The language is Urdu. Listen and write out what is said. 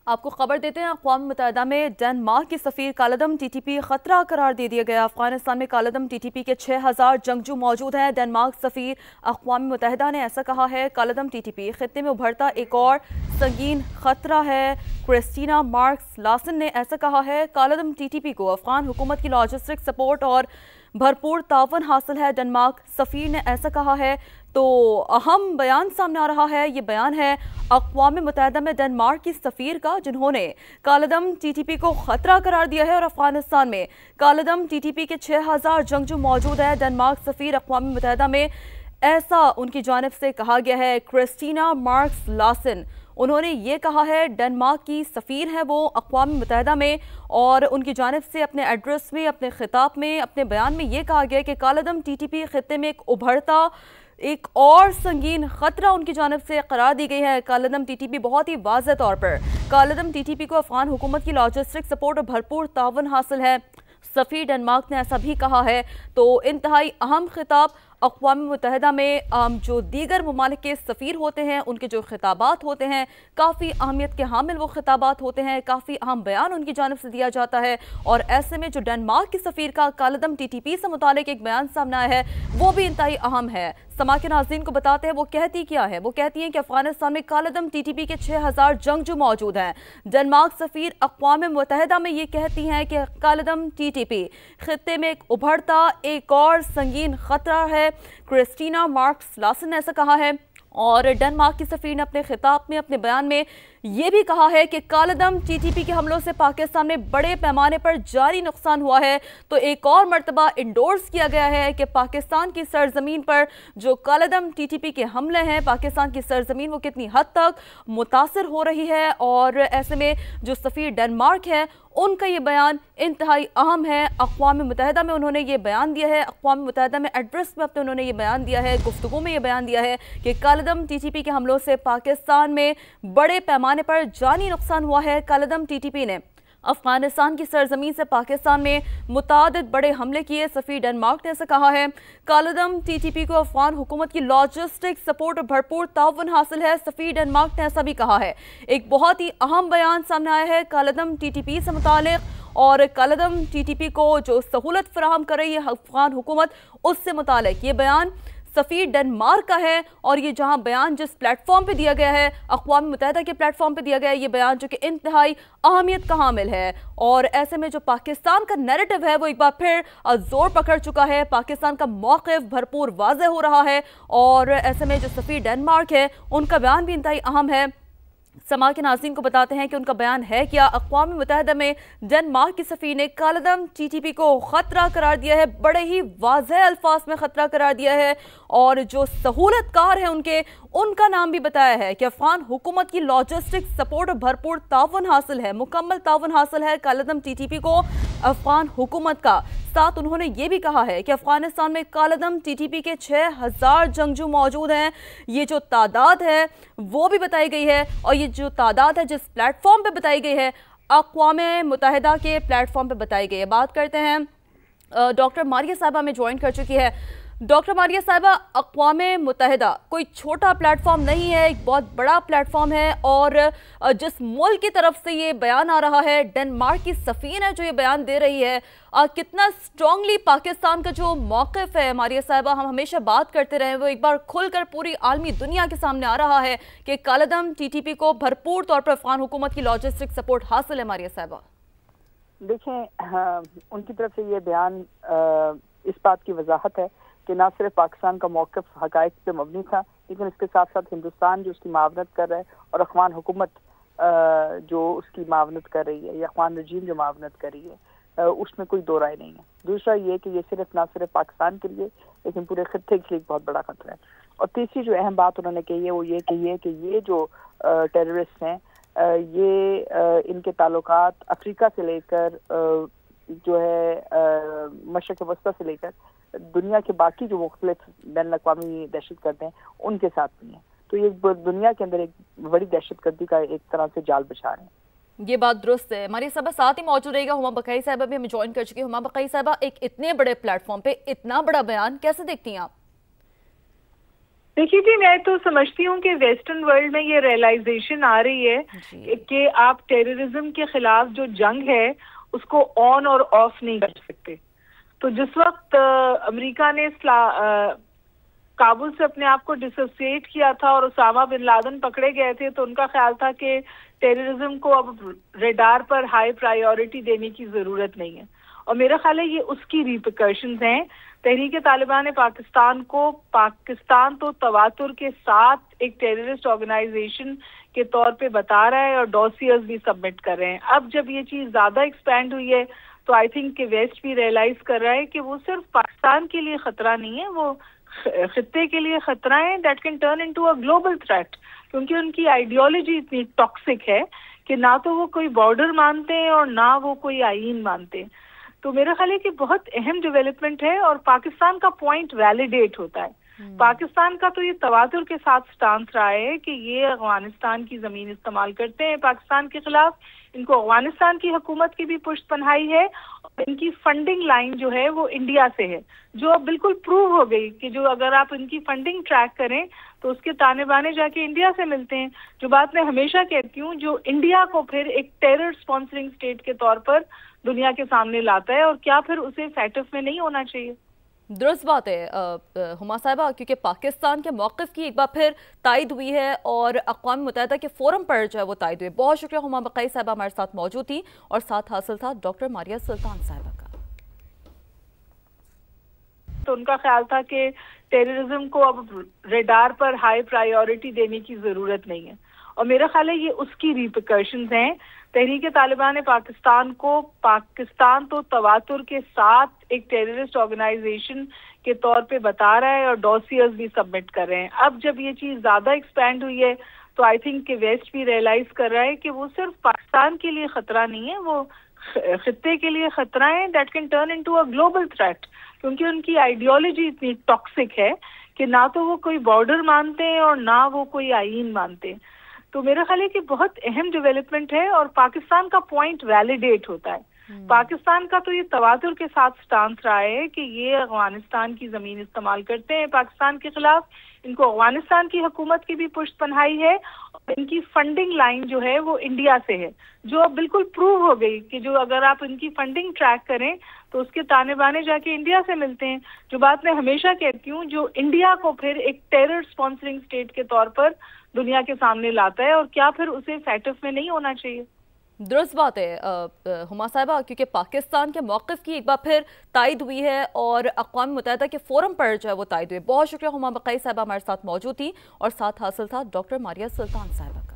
آپ کو خبر دیتے ہیں، اقوام متحدہ میں ڈنمارک کی سفیر کالعدم ٹی ٹی پی خطرہ قرار دے دیا گیا۔ افغانستان میں کالعدم ٹی ٹی پی کے 6000 جنگجو موجود ہیں۔ ڈنمارک سفیر اقوام متحدہ نے ایسا کہا ہے۔ کالعدم ٹی ٹی پی خطے میں ابھرتا ایک اور سنگین خطرہ ہے۔ کرسٹینا مارکس لاسن نے ایسا کہا ہے۔ کالعدم ٹی ٹی پی کو افغان حکومت کی لاجسٹک سپورٹ اور بھرپور تعاون حاصل ہے، ڈنمارک سفیر نے ایسا کہا ہے۔ تو اہم بیان سامنے آ رہا ہے، یہ بیان ہے اقوام متحدہ میں ڈنمارک کی سفیر کا، جنہوں نے کالعدم ٹی ٹی پی کو خطرہ قرار دیا ہے اور افغانستان میں کالعدم ٹی ٹی پی کے 6000 جنگجو موجود ہیں۔ ڈنمارک سفیر اقوام متحدہ میں ایسا ان کی جانب سے کہا گیا ہے۔ کرسٹینا مارکس لاسن انہوں نے یہ کہا ہے، ڈنمارک کی سفیر ہیں وہ اقوام متحدہ میں، اور ان کی جانب سے اپنے ایڈریس میں، اپنے خطاب میں، اپنے بیان میں یہ کہا گیا کہ کالعدم ٹی ٹی پی خطے میں ایک ابھرتا ایک اور سنگین خطرہ ان کی جانب سے قرار دی گئی ہے۔ کالعدم ٹی ٹی پی بہت ہی واضح طور پر کالعدم ٹی ٹی پی کو افغان حکومت کی لاجسٹک سپورٹ اور بھرپور تعاون حاصل ہے، سفیر ڈنمارک نے ایسا بھی کہا ہے۔ تو انتہائی اہم خطاب اقوام متحدہ میں جو دیگر ممالک کے سفیر ہوتے ہیں، ان کے جو خطابات ہوتے ہیں کافی اہمیت کے حامل وہ خطابات ہوتے ہیں، کافی اہم بیان ان کی جانب سے دیا جاتا ہے، اور ایسے میں جو ڈنمارک کی سفیر کا کالعدم ٹی ٹی پی سے متعلق ایک بیان سامنے آیا ہے وہ بھی انتہائی اہم ہے۔ سما کے ناظرین کو بتاتے ہیں وہ کہتی کیا ہے۔ وہ کہتی ہیں کہ افغانستان میں کالعدم ٹی ٹی پی کے 6000 جنگجو موجود ہیں۔ ڈنمارک سفیر اقوام متحدہ میں یہ کہتی ہیں کہ کالعدم ٹی ٹی پی خطے میں ایک ابھرتا ایک اور سنگین خطرہ ہے۔ کرسٹینا مارکس لاسن نے ایسا کہا ہے، اور ڈنمارک کی سفیر نے اپنے خطاب میں، اپنے بیان میں یہ بھی کہا ہے کہ کالعدم ٹی ٹی پی کے حملوں سے پاکستان میں بڑے پیمانے پر جاری نقصان ہوا ہے۔ تو ایک اور مرتبہ انڈورس کیا گیا ہے کہ پاکستان کی سرزمین پر جو کالعدم ٹی ٹی پی کے حملے ہیں، پاکستان کی سرزمین وہ کتنی حد تک متاثر ہو رہی ہے، اور ایسے میں جو سفیر ڈنمارک ہے ان کا یہ بیان انتہائی اہم ہے۔ اقوام متحدہ میں انہوں نے یہ بیان دیا ہے، اقوام متحدہ میں ایڈریس میں انہوں نے یہ بیان دیا ہے، گفتگو میں یہ بیان دیا ہے کہ کالعدم ٹی ٹی پی کے حملوں سے پاکستان میں بڑے پیمانے پر جانی نقصان ہوا ہے۔ کالعدم ٹی ٹی پی نے افغانستان کی سرزمین سے پاکستان میں متعدد بڑے حملے کیے، سفیر ڈنمارک نے ایسا کہا ہے۔ کالعدم ٹی ٹی پی کو افغان حکومت کی لاجسٹک سپورٹ اور بھرپور تعاون حاصل ہے، سفیر ڈنمارک نے ایسا بھی کہا ہے۔ ایک بہت ہی اہم بیان سامنے آیا ہے کالعدم ٹی ٹی پی سے متعلق، اور کالعدم ٹی ٹی پی کو جو سہولت فراہم کر رہی ہے افغان حکومت، اس سے متعلق یہ بیان سفیر ڈنمارک کا ہے، اور یہ جہاں بیان جس پلیٹ فارم پہ دیا گیا ہے، اقوام متحدہ کے پلیٹ فارم پہ دیا گیا ہے، یہ بیان جو کہ انتہائی اہمیت کا حامل ہے، اور ایسے میں جو پاکستان کا نیریٹو ہے وہ ایک بار پھر زور پکڑ چکا ہے، پاکستان کا موقف بھرپور واضح ہو رہا ہے، اور ایسے میں جو سفیر ڈنمارک ہے ان کا بیان بھی انتہائی اہم ہے۔ سما کے ناظرین کو بتاتے ہیں کہ ان کا بیان ہے کیا۔ اقوام متحدہ میں ڈنمارک کی سفیر نے کالعدم ٹی ٹی پی کو خطرہ قرار دیا ہے، بڑے ہی واضح الفاظ میں خطرہ قرار دیا ہے، اور جو سہولت کار ہیں ان کا نام بھی بتایا ہے کہ افغان حکومت کی لاجسٹک سپورٹ اور بھرپور تعاون حاصل ہے، مکمل تعاون حاصل ہے کالعدم ٹی ٹی پی کو افغان حکومت کا۔ ساتھ انہوں نے یہ بھی کہا ہے کہ افغانستان میں کالعدم ٹی ٹی پی کے 6000 جنگجو موجود ہیں، یہ جو تعداد ہے وہ بھی بتائی گئی ہے، اور یہ جو تعداد ہے جس پلیٹ فارم پہ بتائی گئی ہے اقوام متحدہ کے پلیٹ فارم پہ بتائی گئی ہے۔ بات کرتے ہیں ڈاکٹر ماریہ صاحبہ ہمیں جوائن کر چکی ہے۔ ڈاکٹر ماریہ صاحبہ، اقوام متحدہ کوئی چھوٹا پلیٹ فارم نہیں ہے، ایک بہت بڑا پلیٹ فارم ہے، اور جس ملک کی طرف سے یہ بیان آ رہا ہے، ڈنمارک کی سفیر ہے جو یہ بیان دے رہی ہے، کتنا اسٹرانگلی پاکستان کا جو موقف ہے ماریہ صاحبہ، ہم ہمیشہ بات کرتے رہے، وہ ایک بار کھل کر پوری عالمی دنیا کے سامنے آ رہا ہے کہ کالعدم ٹی ٹی پی کو بھرپور طور پر افغان حکومت کی لاجسٹک سپورٹ حاصل ہے۔ ماریہ صاحبہ دیکھیں، ان کی طرف سے یہ بیان اس بات کی وضاحت ہے کہ نہ صرف پاکستان کا موقف حقائق پہ مبنی تھا، لیکن اس کے ساتھ ساتھ ہندوستان جو اس کی معاونت کر رہا ہے، اور اخوان حکومت جو اس کی معاونت کر رہی ہے، یا اخوان رجیم جو معاونت کر رہی ہے، اس میں کوئی دو رائے نہیں ہے۔ دوسرا یہ کہ یہ نہ صرف پاکستان کے لیے لیکن پورے خطے کے لیے بہت بڑا خطرہ ہے۔ اور تیسری جو اہم بات انہوں نے کہی ہے وہ یہ کہ یہ جو ٹیررسٹ ہیں، یہ ان کے تعلقات افریقہ سے لے کر جو ہے مشرق وسطیٰ سے لے کر دنیا کے باقی جو مختلف بین الاقوامی دہشت گرد ہیں ان کے ساتھ بھی ہیں۔ تو یہ دنیا کے اندر ایک بڑی دہشت گردی کا ایک طرح سے جال بچھا رہے ہیں۔ یہ بات درست ہے۔ ہماری صاحبہ ساتھ ہی موجود رہے گا، ہما بقائی صاحبہ بھی ہمیں جوائن کر چکی ہے۔ ہما بقائی صاحبہ، ایک اتنے بڑے پلیٹ فارم پہ اتنا بڑا بیان کیسے دیکھتی ہیں آپ؟ دیکھیے جی، میں تو سمجھتی ہوں کہ ویسٹرن ورلڈ میں یہ ریئلائزیشن آ رہی ہے کہ آپ ٹیررزم کے خلاف جو جنگ ہے اس کو آن اور آف نہیں کر سکتے. تو جس وقت امریکہ نے کابل سے اپنے آپ کو ڈسوسیٹ کیا تھا اور اسامہ بن لادن پکڑے گئے تھے، تو ان کا خیال تھا کہ ٹیررزم کو اب ریڈار پر ہائی پرائیورٹی دینے کی ضرورت نہیں ہے، اور میرا خیال ہے یہ اس کی ریپرکشنز ہیں. تحریک طالبان پاکستان کو پاکستان تو تواتر کے ساتھ ایک ٹیررسٹ آرگنائزیشن کے طور پہ بتا رہا ہے اور ڈوسیئرز بھی سبمٹ کر رہے ہیں. اب جب یہ چیز زیادہ ایکسپینڈ ہوئی ہے تو آئی تھنک کہ ویسٹ بھی ریئلائز کر رہا ہے کہ وہ صرف پاکستان کے لیے خطرہ نہیں ہے، وہ خطے کے لیے خطرہ ہے that can turn into a global threat, کیونکہ ان کی آئیڈیالوجی اتنی ٹاکسک ہے کہ نہ تو وہ کوئی بارڈر مانتے ہیں اور نہ وہ کوئی آئین مانتے ہیں. تو میرا خیال ہے کہ بہت اہم ڈیولپمنٹ ہے اور پاکستان کا پوائنٹ ویلیڈیٹ ہوتا ہے. پاکستان کا تو یہ تواتر کے ساتھ سٹانس رہا ہے کہ یہ افغانستان کی زمین استعمال کرتے ہیں پاکستان کے خلاف. ان کو افغانستان کی حکومت کی بھی پشت پناہی ہے اور ان کی فنڈنگ لائن جو ہے وہ انڈیا سے ہے، جو اب بالکل پروو ہو گئی کہ جو اگر آپ ان کی فنڈنگ ٹریک کریں تو اس کے تانے بانے جا کے انڈیا سے ملتے ہیں. جو بات میں ہمیشہ کہتی ہوں، جو انڈیا کو پھر ایک ٹیرر سپانسرنگ اسٹیٹ کے طور پر دنیا کے سامنے لاتا ہے، اور کیا پھر اسے فیٹف میں نہیں ہونا چاہیے؟ درست بات ہے ہما صاحبہ، کیونکہ پاکستان کے موقف کی ایک بار پھر تائید ہوئی ہے اور اقوام متحدہ کے فورم پر جو ہے وہ تائید ہوئی. بہت شکریہ ہما بقائی صاحبہ ہمارے ساتھ موجود تھی، اور ساتھ حاصل تھا ڈاکٹر ماریہ سلطان صاحبہ کا. تو ان کا خیال تھا کہ ٹیررزم کو اب ریڈار پر ہائی پرائیورٹی دینے کی ضرورت نہیں ہے، اور میرا خیال ہے یہ اس کی ریپرکشنز ہیں. تحریک طالبان پاکستان کو پاکستان تو تواتر کے ساتھ ایک ٹیررسٹ آرگنائزیشن کے طور پہ بتا رہا ہے اور ڈوسیئرز بھی سبمٹ کر رہے ہیں. اب جب یہ چیز زیادہ ایکسپینڈ ہوئی ہے تو آئی تھنک کہ ویسٹ بھی ریئلائز کر رہا ہے کہ وہ صرف پاکستان کے لیے خطرہ نہیں ہے، وہ خطے کے لیے خطرہ ہے that can turn into a global threat, کیونکہ ان کی آئیڈیالوجی اتنی ٹاکسک ہے کہ نہ تو وہ کوئی بارڈر مانتے ہیں اور نہ وہ کوئی آئین مانتے. تو میرا خیال ہے کہ بہت اہم ڈیولپمنٹ ہے اور پاکستان کا پوائنٹ ویلیڈیٹ ہوتا ہے. پاکستان کا تو یہ تواتر کے ساتھ سٹانس رہا ہے کہ یہ افغانستان کی زمین استعمال کرتے ہیں پاکستان کے خلاف. ان کو افغانستان کی حکومت کی بھی پشت پناہی ہے اور ان کی فنڈنگ لائن جو ہے وہ انڈیا سے ہے، جو اب بالکل پروو ہو گئی کہ جو اگر آپ ان کی فنڈنگ ٹریک کریں تو اس کے تانے بانے جا کے انڈیا سے ملتے ہیں. جو بات میں ہمیشہ کہتی ہوں، جو انڈیا کو پھر ایک ٹیرر سپانسرنگ اسٹیٹ کے طور پر دنیا کے سامنے لاتا ہے، اور کیا پھر اسے فیٹف میں نہیں ہونا چاہیے؟ درست بات ہے ہما صاحبہ، کیونکہ پاکستان کے موقف کی ایک بار پھر تائید ہوئی ہے اور اقوام متحدہ کے فورم پر جو ہے وہ تائید ہوئی. بہت شکریہ ہما بقائی صاحبہ ہمارے ساتھ موجود تھی، اور ساتھ حاصل تھا ڈاکٹر ماریہ سلطان صاحبہ.